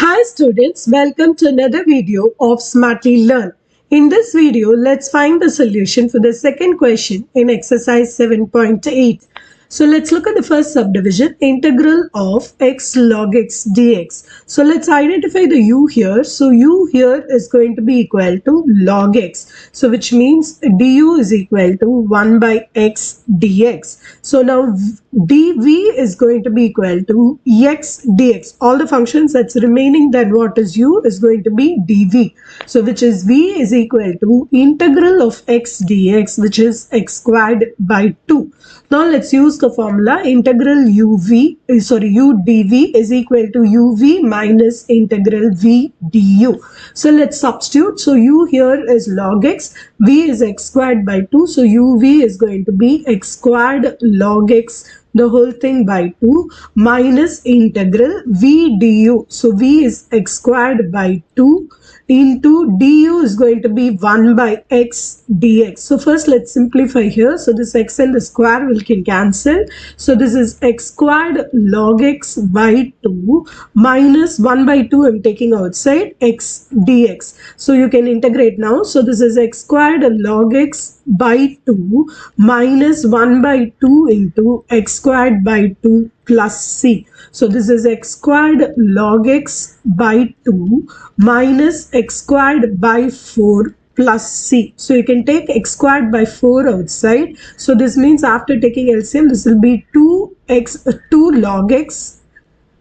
Hi students, welcome to another video of Smartly Learn. In this video, let's find the solution for the second question in exercise 7.8. So let's look at the first subdivision, integral of x log x dx. So let's identify the u here. So u here is going to be equal to log x. So which means du is equal to 1 by x dx. So now dv is going to be equal to x dx. All the functions that's remaining, then what is u is going to be dv. So which is v is equal to integral of x dx, which is x squared by 2. Now let's use the formula integral u dv is equal to uv minus integral v du. So let's substitute. So u here is log x, v is x squared by 2. So uv is going to be x squared log x, the whole thing by 2, minus integral v du. So v is x squared by 2 into du is going to be 1 by x dx. So first let's simplify here. So this x and the square will cancel. So this is x squared log x by 2 minus 1 by 2 I'm taking outside x dx. So you can integrate now. So this is x squared log x by 2 minus 1 by 2 into x squared by 2 plus c. So this is x squared log x by 2 minus x squared by 4 plus c. So you can take x squared by 4 outside. So this means after taking LCM, this will be 2 log x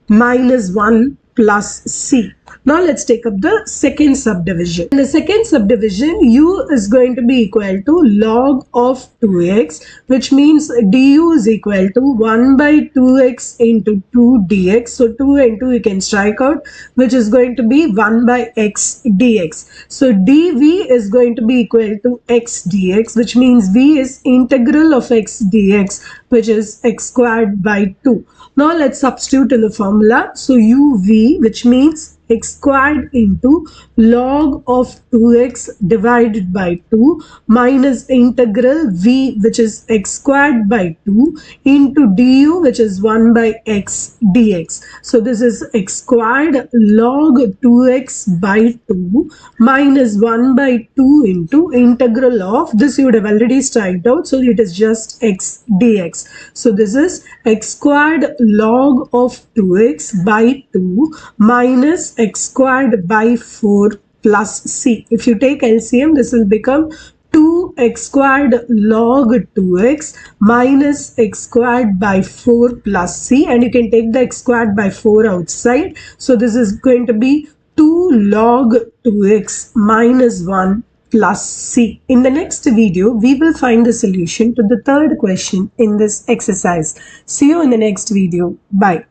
minus 1 plus c. Now let's take up the second subdivision. In the second subdivision, u is going to be equal to log of 2x, which means du is equal to 1 by 2x into 2 dx. So 2 and 2 you can strike out, which is going to be 1 by x dx. So dv is going to be equal to x dx, which means v is integral of x dx, which is x squared by 2. Now let's substitute in the formula. So uv, which means x squared into log of 2x divided by 2 minus integral v, which is x squared by 2 into du, which is 1 by x dx. So this is x squared log 2x by 2 minus 1 by 2 into integral of this. You would have already striked out, so it is just x dx. So this is x squared log of 2x by 2 minus x squared by 4 plus c. If you take LCM, this will become 2x squared log 2x minus x squared by 4 plus c, and you can take the x squared by 4 outside. So this is going to be 2 log 2x minus 1 plus c. In the next video, we will find the solution to the third question in this exercise. See you in the next video. Bye.